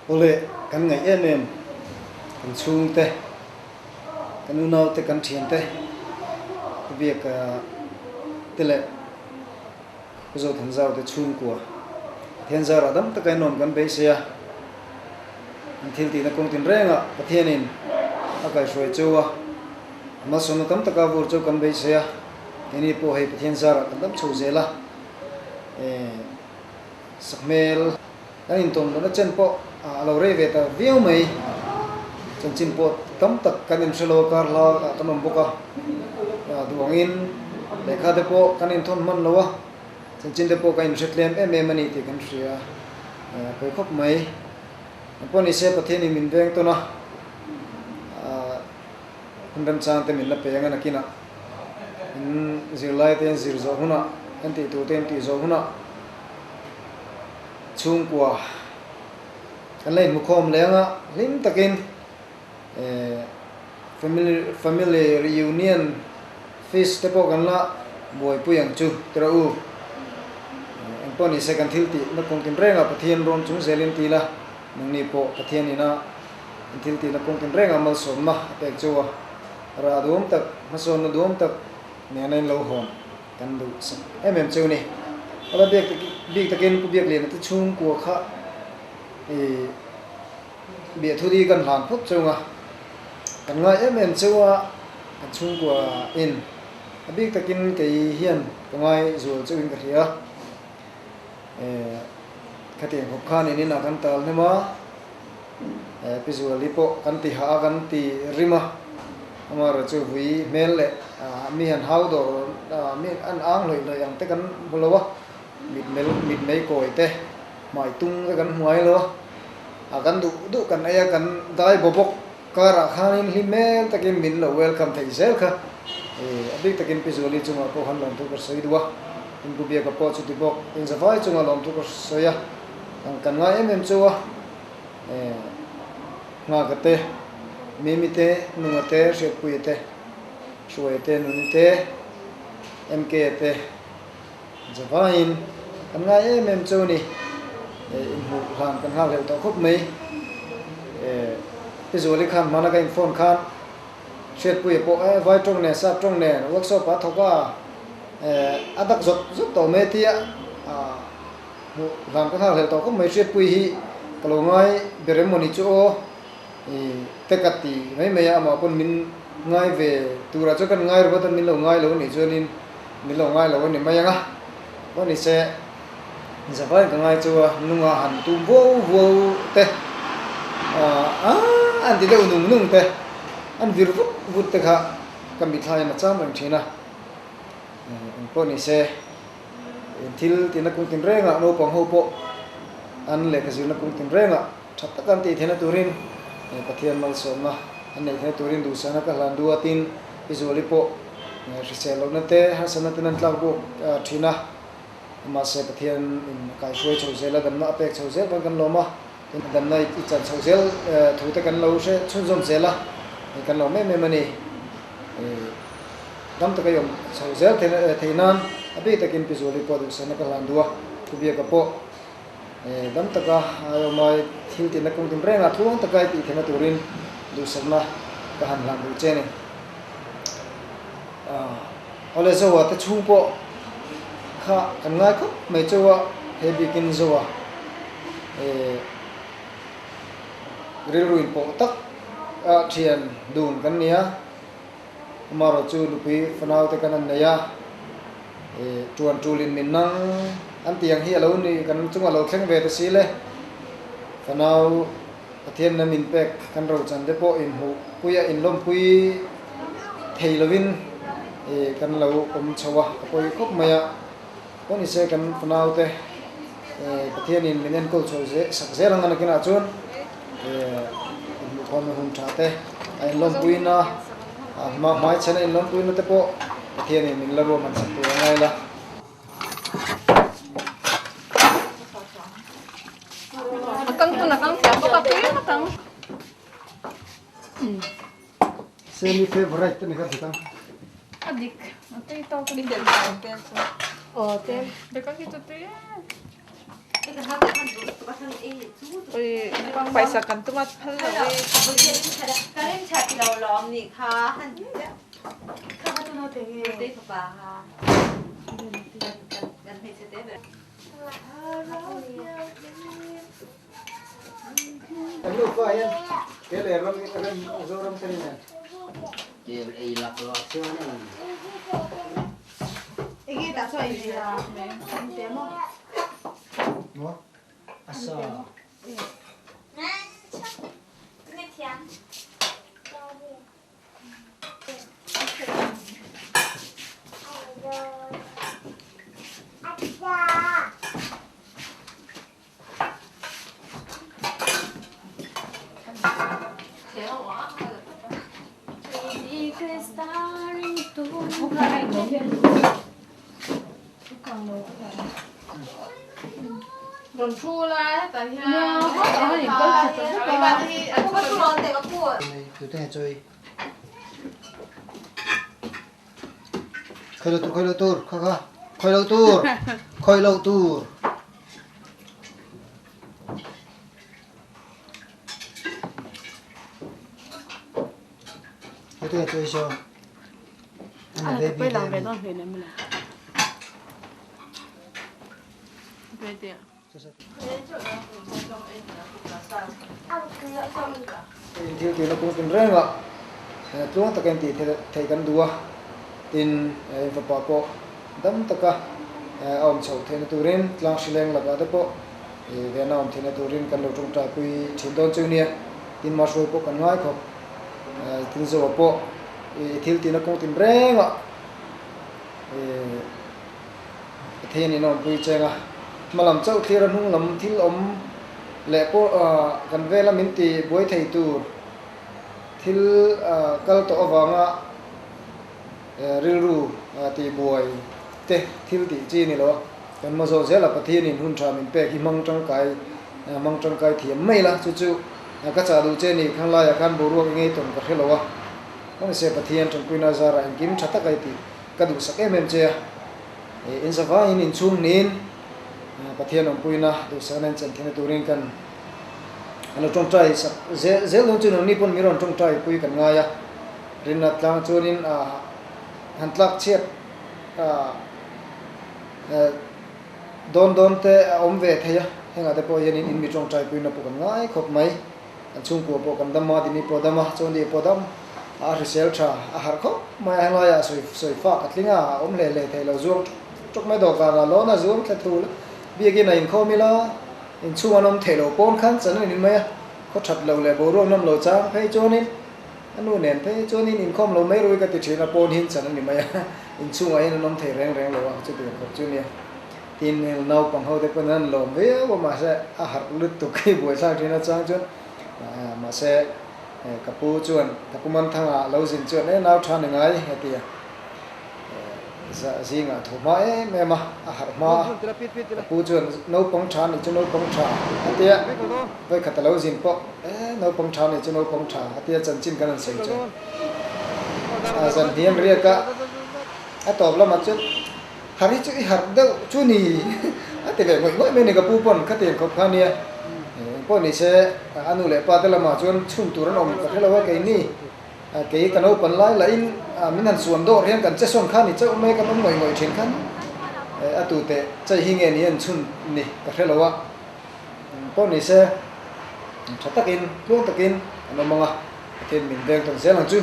ole kan ngai em kan chung te kan unau te kan thian te việc tele zo thang zau te chung kwa thian zau radam ta kai nom kan be sia thil ti na kong tin renga pathianin akai shoi chuwa ma sonu tam taka vur chu kan be sia ini po hei pathian zara kan dam chu zela sakmel kan in tom na chen po alo re ve ta viau mai chen chin po tam tak kan in shelo kar la kan nom boka duangin lekha te po kan in thon man lowa chen chin te po kan in setlem em ani ti kan ria koi khop mai poni se pathini min veng to na hundam chang te min la pe nga nakina in zirlai ten zir zo huna anti tu ten ti zo huna chung kwa kan lai mukhom lenga lim takin family reunion feast te po kan la boy puyang chu trau poni se kan thil ti na kong tin renga pathian ron chung zelin ti la nungni po pathian ina thil ti na kong tin renga mal som ma pek chuwa ra dum tak mason na dum tak ne nai lo hon kan du sa em chu ni ala bek takin ku bek le na chung ko kha bia thu di kan han phuk chunga kan ngai em chuwa kan chung ko in bek takin ke hian ka ngai zul chuin ka ria khateng hop khan ini na kan tal nema visually po kan ti ha kan ti rima amara chu hui mel le mi han hau do mi an ang loi loi ang te kan bolowa mit mei koi te mai tung kan huai lo kan du kan aya kan dai bobok kara khanin hi mel takin min lo welcome thei zel kha abik takin visually chunga ko han lon tu ko sei duwa in ku bia ka po chu ti bok in zawai chunga lom tu ko soya kan nga em chuwa nga ka te mi te nu te she pui te shoi te nu te mk te zawain kan nga em chu ni in hu han kan ha le to khop mai visually khan mana ka in phone khan she pui po vai trong ne sa trong ne workshop pa thoka adak zot to me tia làm cái thằng này tao có mấy chuyện quỳ hi kalau ngai berem moni cho tekati mấy ama pun min ngai về tu ra cho kan ngai rồi tan min lo ngai lo ni cho nên min lo ngai lo ni mai nga ko ni se zabai ka ngai cho nunga han tu vô te an ti lo nung te an vir vut te kha kam bi thai ma cham rang thina ko ni se thil ti na kung tin renga no pang ho po an le ka zil na kung tin renga that kan ti thena turin pathian mal som na an nei thena turin du sana ka lan du atin visually po risel lo na te ha sana tin an tlang po thina ma se pathian in kai shoi chho zela dam na apek chho zel kan lo ma dam na i chan chho zel thu te kan lo se chun zom zela kan lo me mani dam ta ka yom chho zel theinan abi takin visually po du sana ka lan duwa ku bia ka po dam taka mai thil tin na kong tin renga thuang takai ti thena turin du sana ka han lan du chene ole zo wa ta chung po kha kan ngai ko mai chowa he bikin zo wa grill ruin po tak thian dun kan nia maro chu lupi fanau te kan an ya tuan tulin minang an tiang hi alo ni kan chunga lo thleng ve ta si le fanau pathian na min pek kan ro chan de po in hu puya in lom pui thei lovin kan lo om chawa poi khop maya ko ni se kan fanau te pathian in minen kol chho je sak je rang na kina chun mu khom hum tha te ai lom pui na ma mai chana in lom pui na te po pathian in min la ro man sak tu ngai la nakang siapa tapi nakang semi favorite ni kan kita adik nanti tahu kan dia oh tem dekat itu tuh ya Kita harus kan dulu pasang ini ui pai sa kan tunga phal lo ui Karen chat lo lom ni kha han kha tu no te te pa ha gan he se te be Lu fa yan. Ke le ron zo ron te ni. Dia ai lak lak sio na. Igi ta so ai ya te mo Mo. Asa. Nghe thiam Ron chu la ta hi no ha ho ni ni ko ko chi chi ba thì ko tu lo te ko pu Từ thế chơi. Khơi lâu tur, kha. Khơi lâu tur. Khơi lâu tur. Từ thế chơi sao? Anh đây bị làm về nó. về này mình về đi Thì nó cũngเป็นเรื่องอ่ะตรงตะกันตีเทกันดัวตินฝปปดำตะกะอมเฉาเทนตูรินลางชิเลงละกะตะปเวนอมเทนตูรินกันลงตรงตาคุยถินดอนจูเนียตินมาช่วยปกันน้อยครับตินโซปทิลตินก็ตินแรงอ่ะเทนี่นอนคุยเจงอ่ะมาลำเจ้าที่ระนุ่งลำทิลอมและพวกกันเวลามินตีบวยไทยตูทิลกัลโตอวังอ่ะริรูตีบวยเตทิลตีจีนี่เหรอกันมาโซเซลปะทีนี่หุ่นชามินเปกิมังจังไกเถียมไม่ละจู่ๆก็จะดูเจนี่ข้างล่างกันบูรัวยังไงตรงกับเฮลวะก็เสียปะทีนจงกุยนาซาระกิมชัตตะไกตีกระดูกสักเมเจียอินสฟาอินชุ่มนินปะเทียนองปุยนะดูสารนันจันทร์ตูรินกันอันเราจงใจสักเซลล์จุนนี่ปนมีรอนจงใจปุยกันง่ายรินนัดลางจูนินหันตลักเชียดโดนเตะอมเวทเฮียเฮงอาเตปยันอินมีจงใจปุยนะปุกันง่ายขบไหมอันชุ่มกัวปกันดำมาดินีปดมาจนดีปดมริเซลชาหารเขาไม่ให้ลอยสวยฟ้ากัดลิงอมเล่เทเราจวงจกไม่ดอกการล้อนะจวงแค่ทูลเบียกินอินเขามีละอินช่วงน้ำเทโลปนขันสันนินไหมเขาชัดเราเลยบัวร่วงน้ำเราจ้างเพย์โจนินอันนู้นเนี่ยเพย์โจนินอินคอมเราไม่รู้ก็ติดเชื้อปนหินสันนินไหมอินช่วงไอ้น้ำเทแรงเลยว่าจะเป็นแบบจุเนี่ยทีนี้เราปังเขาแต่คนนั้นลมเว้ยว่ามาเสอาหารลุดตุกขี้บวยสร้างที่นั่นจ้างจนมาเสกับปูจวนกับปูมันทั้งเราสินจวนเนี่ยเราทานยังไงเฮียสิงห์ถูกไหมแม่มาอาหารมาปูจวนน้องปองชานนี่จะน้องปองชาเฮียไปขัดเราสินปอกน้องปองชานนี่จะน้องปองชาเฮียจันจินกันนั่นเสียงจ้ะจันเฮียเรียกก็ตอบแล้วมาจุดหาริจุหาเดาจุนี่แต่แบบไม่เนี่ยกับปูปนขัดเตียนขบขานี่พวกนี้เช่อนุเล่ปาเตลมาจวนชุ่มตัวนั้นอมก็ให้เราว่าไก่นี่ไก่กันเอาปันไล่ละอินมินันส่วนโดดเรียนกันจะส่วนข้านี่จะไม่กันต้องหน่อยเช่นกันตัวเตะใจหิงเงี้ยนี่ชุ่มนี่ก็ให้เราว่าพวกนี้เช่ชัดตะกินล่วงตะกินอันนั้นมั้งอ่ะเทียนมินแดงตรงเส้นหลังจุ้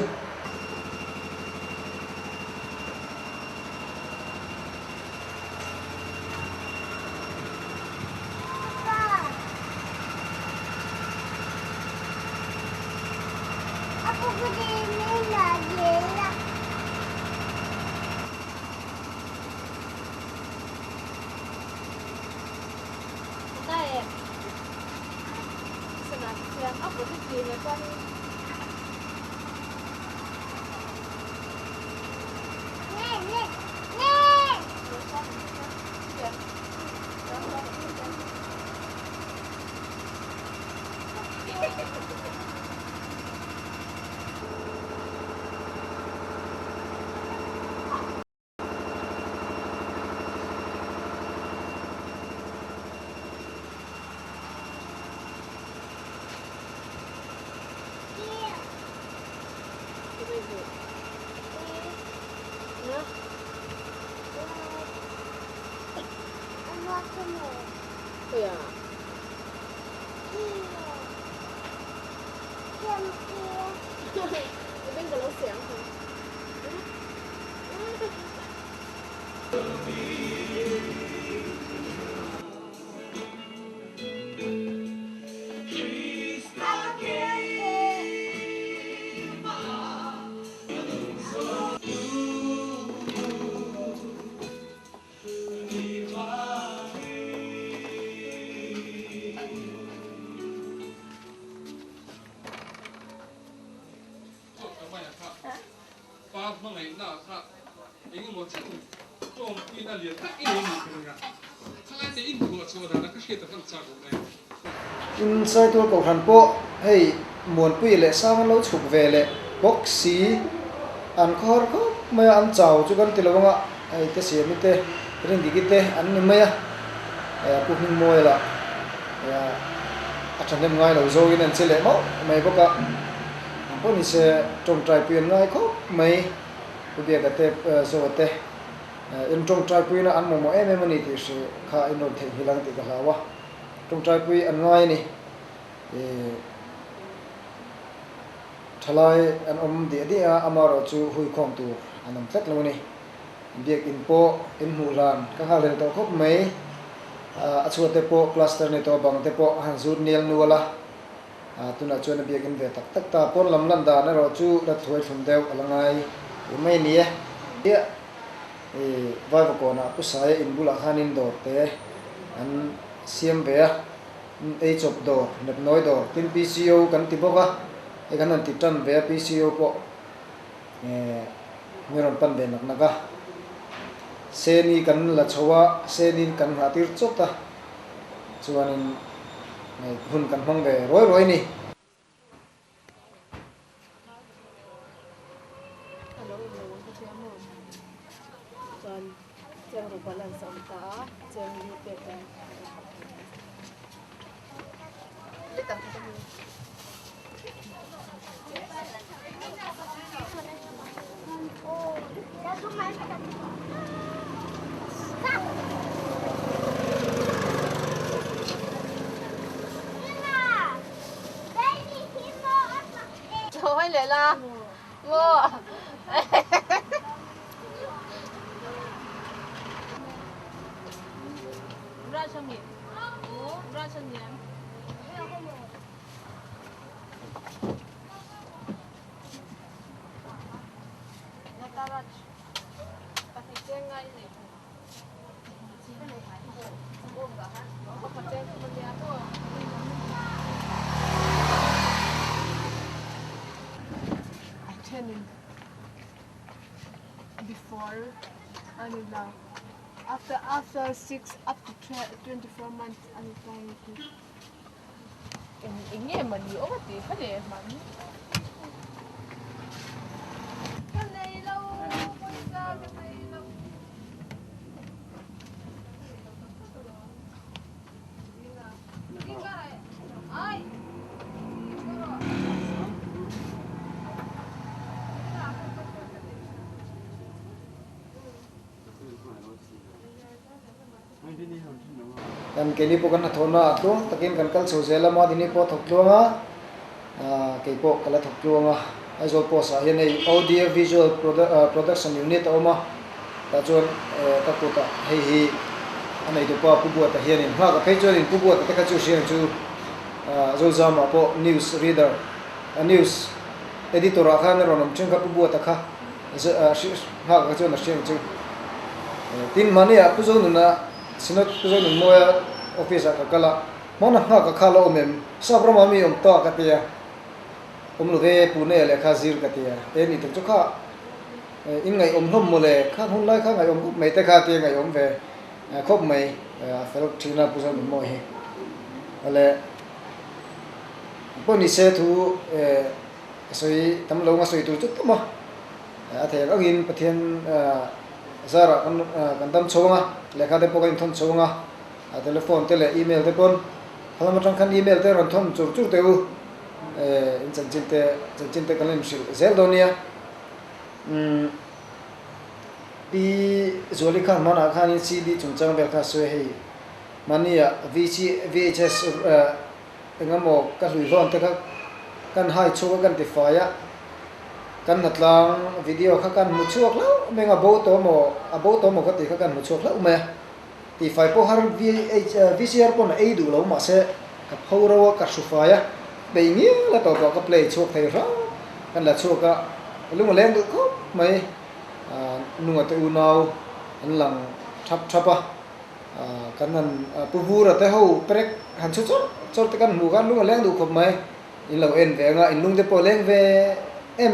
Hãy subscribe cho kênh Ghiền Mì Gõ để không bỏ lỡ 对呀。你边个老乡？in sai tu ko han po hei muan pui le sang lo chuk ve le box si an khor ko mai an chau chu kan tilawanga ai te se mi te ring digite an ni maya pu hing moi la ya a chan dem ngai lo zo in an chele mo mai boka po ni se trong trai pui ngai ko mai pu bia ka te zo te in trong trai pui na an mo mo em ni ti se kha in on the hilang ti ka lawa trong trai pui an ngai ni thalai an di dia amaro chu hui khom tu anam tlek lo ni biak in po in hu ran ka ha le to khop mai a chu te po cluster ni to bang te po han zur nial nu wala tuna chuan biak in ve tak tak ta pon lam lan da na ro chu da thoi thum deu alangai mai ni ya vai ko na pu sai in bula khanin do te an siam ve ei chop do nep noi do tin PCO kan ti boka e kan an ti tan ve PCO po ngiron pan be nak naga seni kan la chowa senin kan hatir chota chuanin hun kan hong ve roi roi ni Thôi lại là mua ra cho miệng ra cho miệng before and now after 6 up to 24 months and in nghe mình nhiều quá thì phải để mà cái này lâu cái này lâu ai kan keni po kan thona tu takin kan kal sozela ma dini po thokluanga ke po kala thokluanga aizo po sa hian audio visual production unit oma ta chon ta ko ta hei anei to pa pubu ta hian in ha ka phei chon in pubu ta ka chu sian chu zo zama po news reader news editor a khan ron chung ka pubu ta kha ha ka chon na sian chu tin mania ku zo na sinot ku zo nun moya office ka kala mona ha ka khala omem sabrama mi om ta ka tia om lo ve pune le kha zir ka tia e ni tu kha in ngai om hom mo le kha hun lai kha ngai om mai te kha tia ngai om ve khop mai fel thina pu zo nun mo he ale poni se thu soi tam lo nga soi tu chut ma a the ga gin pathian zara kan dam chonga lekha te pokain thon chonga telephone te le email te pon hala matang khan email te ron thon chur chur teu in chan te kalim sil zel donia pi zoli khan mana khan in cd chungchang bel kha soi hei mania VHS engamo ka hlui ron te kha kan hai chu kan ti faya kan natlang video kha kan mu chuak lo menga bo to mo ka ti kha kan mu chuak lo me ti fai po har VCR pon ei du lo ma se ka phoro ka su faya be ngi la to ka play chuak thei ra kan la chuak ka lung leng du ko mai nunga te unau an lang thapa kan nan pu ra te ho prek han chu chot te kan mu kan lung leng du khop mai in lo en ve nga in lung te po leng ve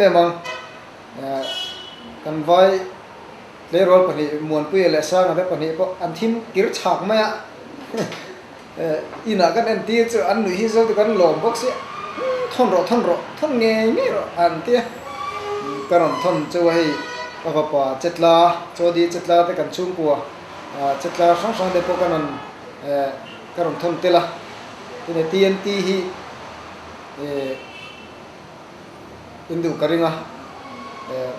mang kan vai le rol pani muan pu le sa nga pani po an thim kir chak ma ya ina kan en ti chu an nu hi zo te kan lom bok se thon thon nge ro an ti karon thon chu hai pa chetla chodi chetla te kan chung pu chetla sang de po kanan karon thon tela tene TNT hi indu karinga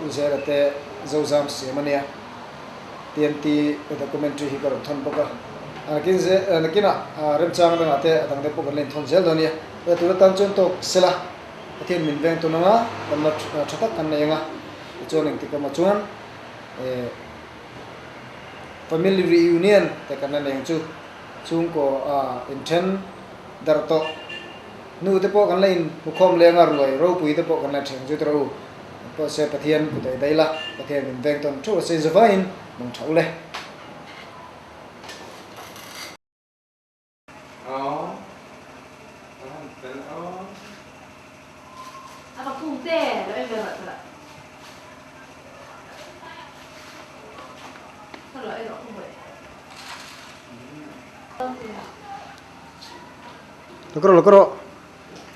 uzera te zozam se mania TNT documentary hi karon thon po ka kin je nakina remchang da te adang de po kan len thon zel donia tu tan chon to sela athin min veng tu nanga kan la thatak kan nenga choning tikama chuan family reunion te kan neng chu chung ko inten dar to nu te po kan lein mukhom lenga ruai ro pui te po kan la theng ju tro po se pathian ku te daila pathian min veng ton thu se zavain mong thau le Apa pute lo em về rồi. Sao lại nó không vậy? lo kro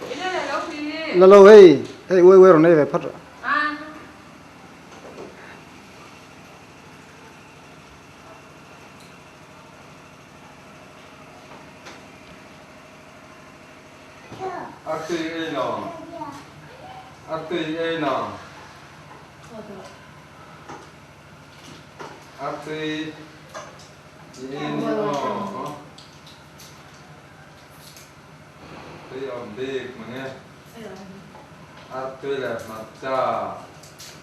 Cái này là lâu gì? la lo hey we ro nei ve phat À. Ati eno. Ati eno. Tôi ông đi mà nghe. Ati là mặt trà.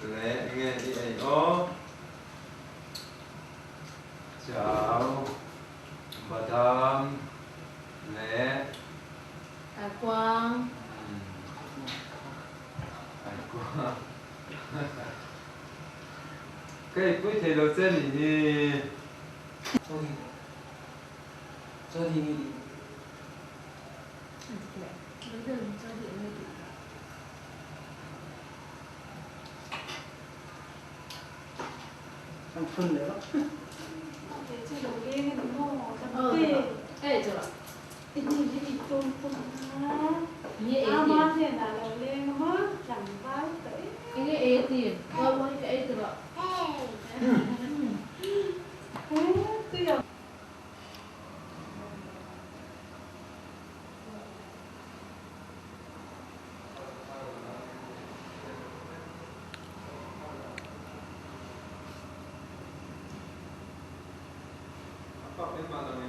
Lẽ nghe đi ấy ó. Chào. Bà tham. Lẽ. À Quang. cái cuối thầy đầu tiên thì cho đi đi ăn phân đấy đó Ê, chờ Ini etin, kau mau ke etin tak? apa yang mana ni?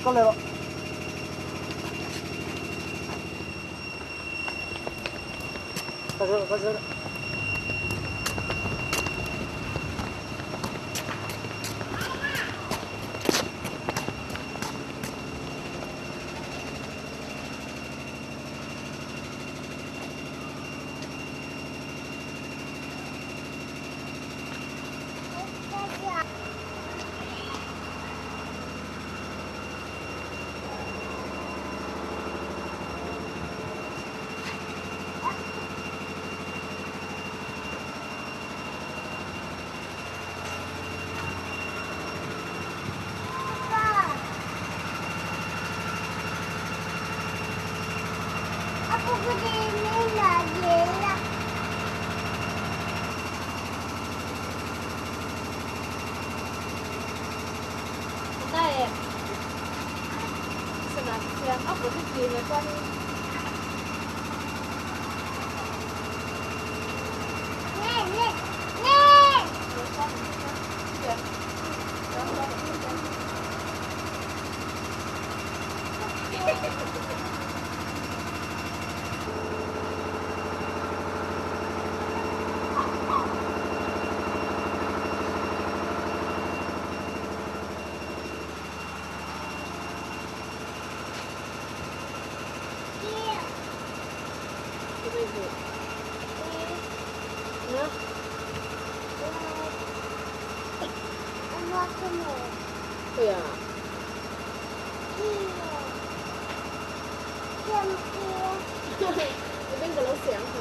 có lẽ có rồi là xem ốc của thích gì là con Ôi à. Bên cái lỗ xẻng hả?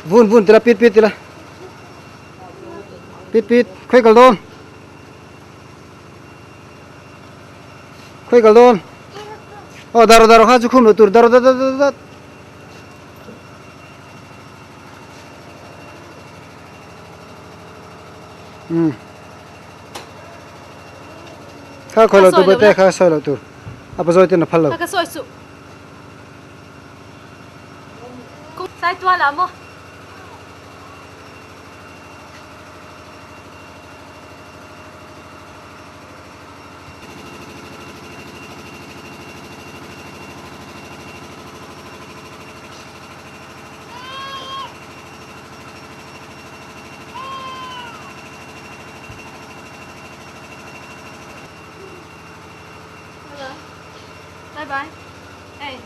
Vun tila pit tila. Pit khơi kaldon. Khơi kaldon. Oh daro ha chukhum lo tur daro. Kha khơi lo tur bete kha soi lo tur. Apa zoi tin phal lo. Cái sôi sụ. Cũng sai tua lắm không? Bye bye. Hey.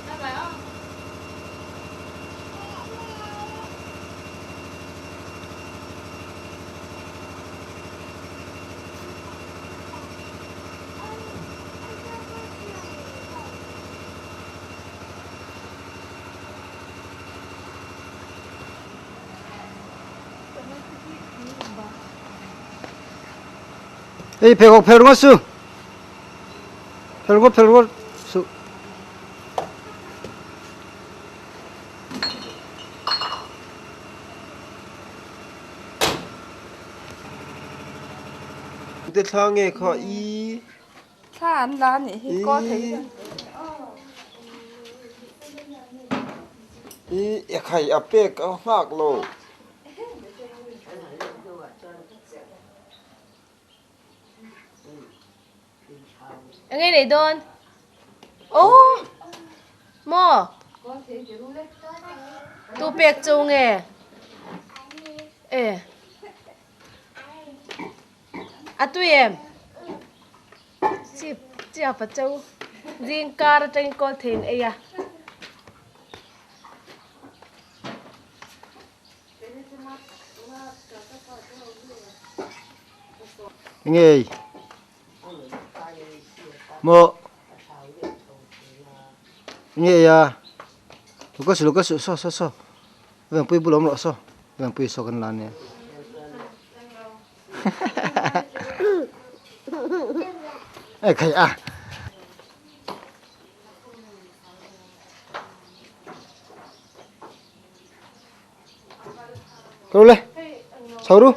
Bye bye không? Ei phèo su. Phèo su. Để thang nghe khó ý. Sao ăn lá nhỉ? Thì có thấy rồi. Ý khai áp bếc ở phạc lô. Nghe này đôn. Ô. Mò. Tu bẹc châu nghe. Ê. À tụi em. Chị à phát châu. Riêng ca ra trên con thèn ấy à. Nghe. Mo. Nghe ya. Lukas so. Vang pui bulom lo so. Vang pui so kan lan ya. Khai à. Kau le. Sauru.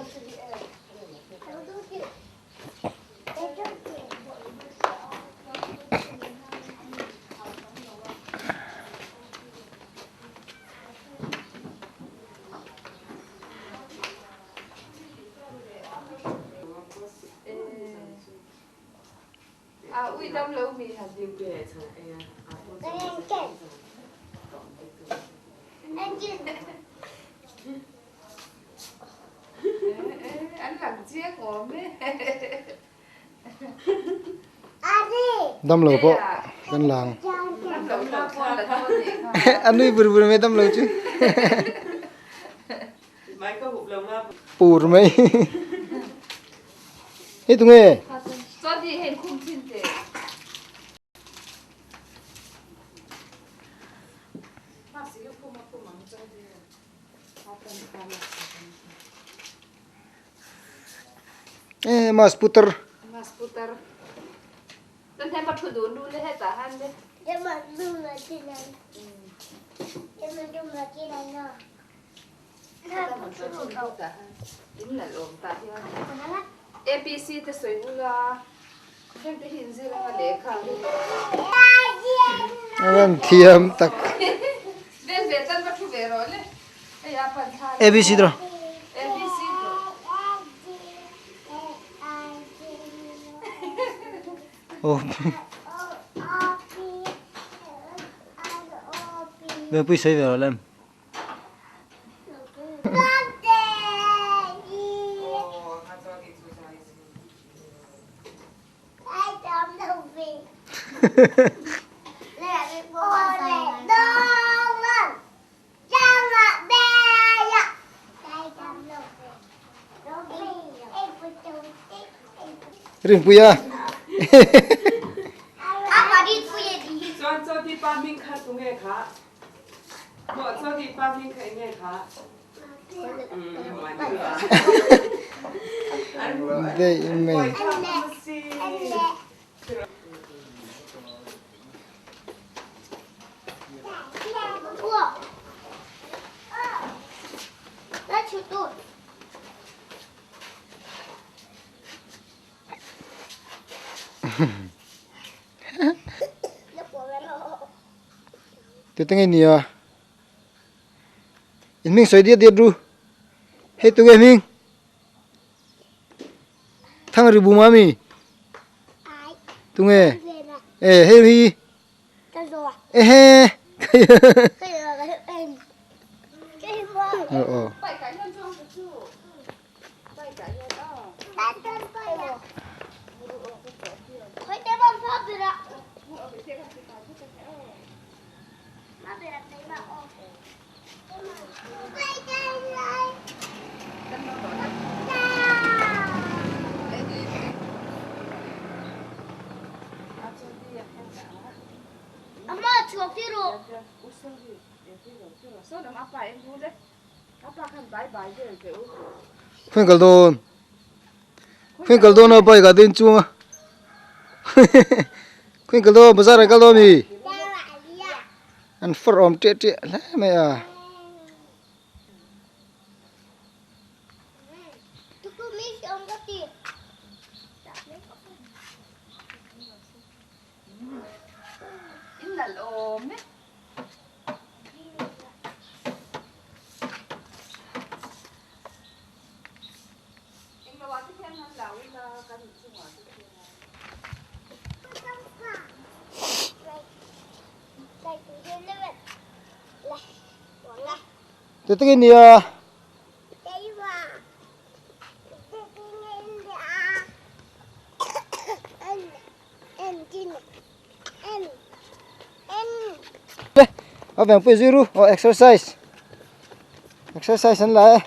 Ui đông lâu mình hạt điều kể anh làm chiếc của mấy Dam lo po kan lang. lâu là Anh nuôi bự me dam lo chứ. Mai có hụt lâu pur mấy hết tung nghe cho đi hình khung chín thế mas putar mas putar dan tempat hudun dulu he tahan deh em mà đưa là trên này em mà đưa là trên này nè kita masuk chhungkaw tahan ini là lom tahan còn nó lắc APC te soi ula hem te hin zira nga lekha anh thiam tak ven ve tan ba thu ve ro le ai a pan tha ABC rồi APC oh bây giờ xây về làm ring puya cho đi ba mình khát tụng nghe khá bỏ cho đi ba mình khát nghe khá đây mày tôi tiếng anh nhiều in mình xoay điết điết ru hết tụi em mình thằng rùa bùm mami tụi nghe ê hey hi ê he ờ bảy cái nhân cho một chút bảy cái nhân đó Amma chuột đi rồi. số đừng áp bài em vui đấy áp bài khăn bài bài chứ kiểu khuyên cả đồn nó bay cả tên chuông à khuyên cả đồn bazar cả đồn mi ăn phở om trệ trệ lẽ mày à in là lom ấy in mà vào tiếp theo là cái gì mà tôi tiếng anh nhiều ở bên phía dưới ru exercise anh lại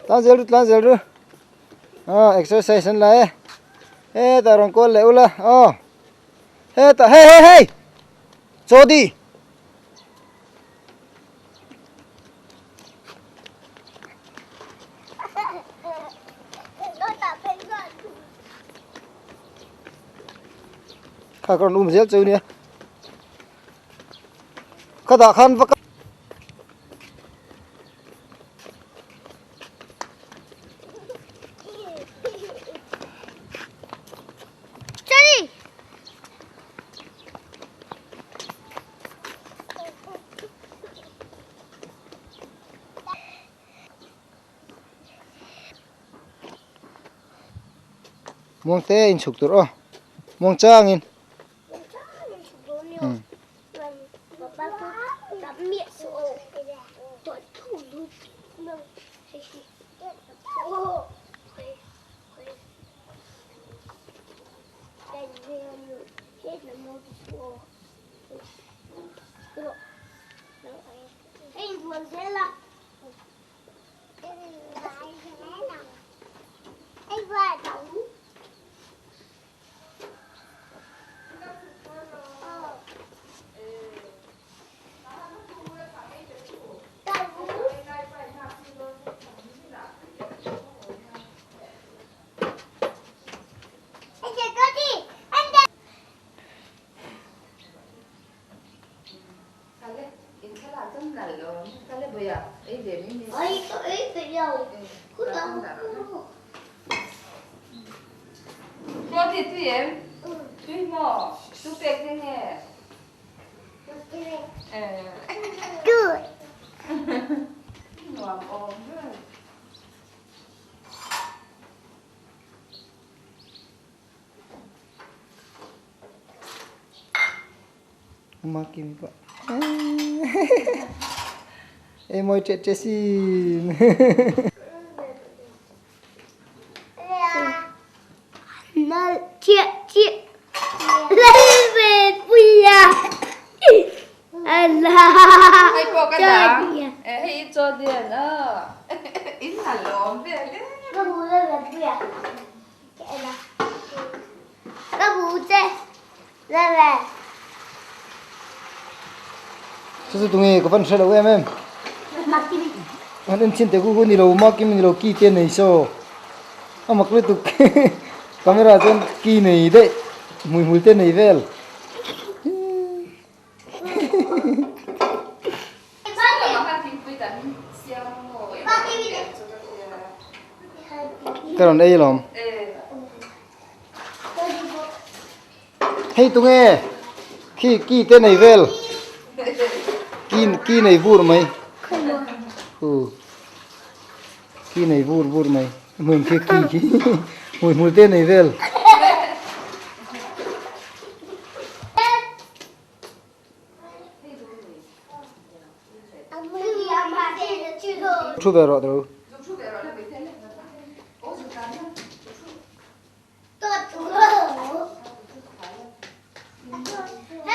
tan dễ ru exercise anh lại ê ta rong con lệ ula ê ta hey cho đi khá còn dễ chơi nè khá đã khăn và muang te in suk tur muang chang in bây giờ ý điểm đi ấy có ý từ đâu cứ đâu mua thịt gì em tuy mò chúc tết thế nghe good ngon ôm rồi Makin kok. Mau cek xin. nó chị lấy về bia Allah hay cô cái đó hay cho tiền đó ít là lộn về đấy nó bù lên về bia chạy nào nó bù chạy lên về Sao tụi nghe có phần sao đâu em? Anh em xin tới Google đi đâu mà kim đi đâu kỹ tiền này sao? Mà cái tụi camera trên kỹ này đấy, mùi tên này về. Cái đó đây lắm. Hey tụi nghe, kỹ tên này về. Kỹ này vui mày. Kỹ này vui mày. Mình kỹ mùi tên này về. Chú về rồi đâu?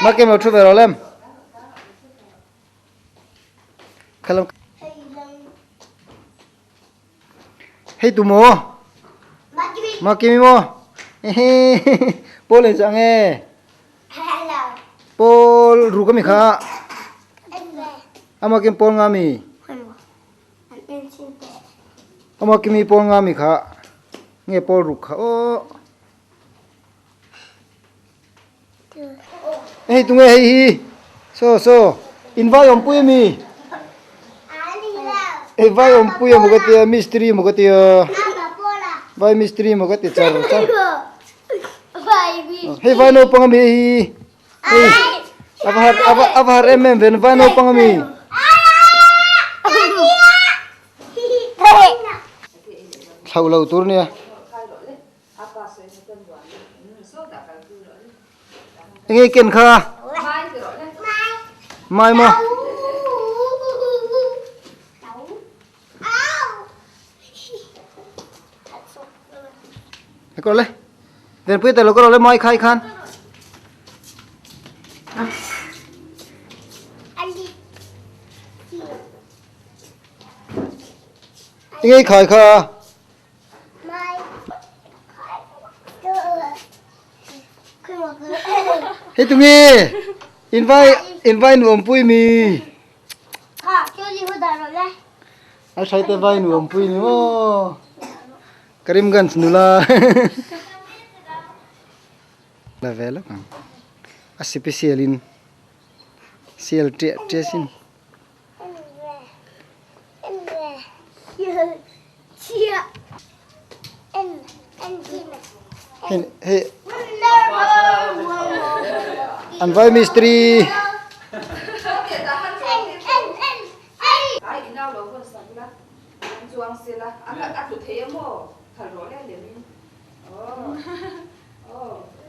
Mà cái mà chú về rồi em. Kalau hey tu mo maki mo boleh jangan pol ruka mi kha amakim pol ngami amakim pol ngami kha nge pol rukha o hey tu nge hey so invite om puy mi vai om puya mo kati mistri mo kati vai mistri mo kati char hey vai no pangami hey abhar ven vai no pangami thau tur nia nghe ken kha mai mo Có lấy, đến bây giờ nó có lấy mai khai khan. Nghe khai kha. Hey tụi nghe, invite nuông pui mi. Anh sai tay vai nuông pui mi mo. Karimgans nula. La vela kan. Specialin. Sial tresin. Hey. An vai mistri.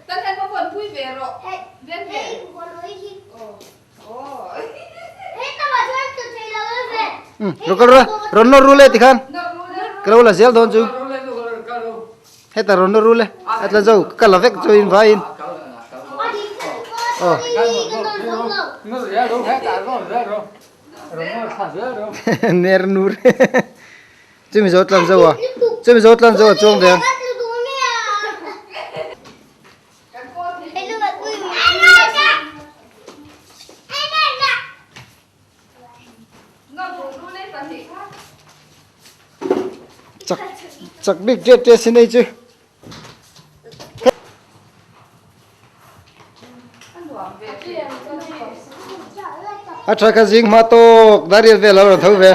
Tân thành có phần vui vẻ rồi. Viên về. Rồi ronno rule tikhan. Kalau lah zel don chu. Hết ta ronno rule. Hết là dâu cả là vec cho in vai in. Nó ra đâu hết cả rồi rồi. Rồi nó thả ra đâu. Ner nur. Chứ mình rốt làm dâu à? Chứ mình rốt làm dâu ở trong đấy. Chắc biết chết xin đây chứ. Atra ka jing ma to dari ve lo thau ve.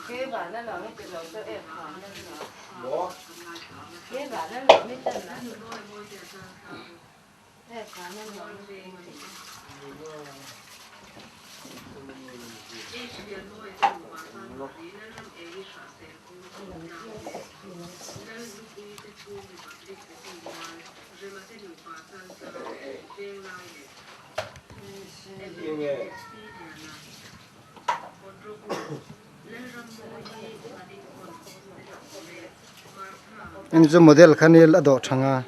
Cái bản nó là cái từ đầu tới em khó nên là cái bản nó là cái tên là em khó nên là em zo model khanel ado thanga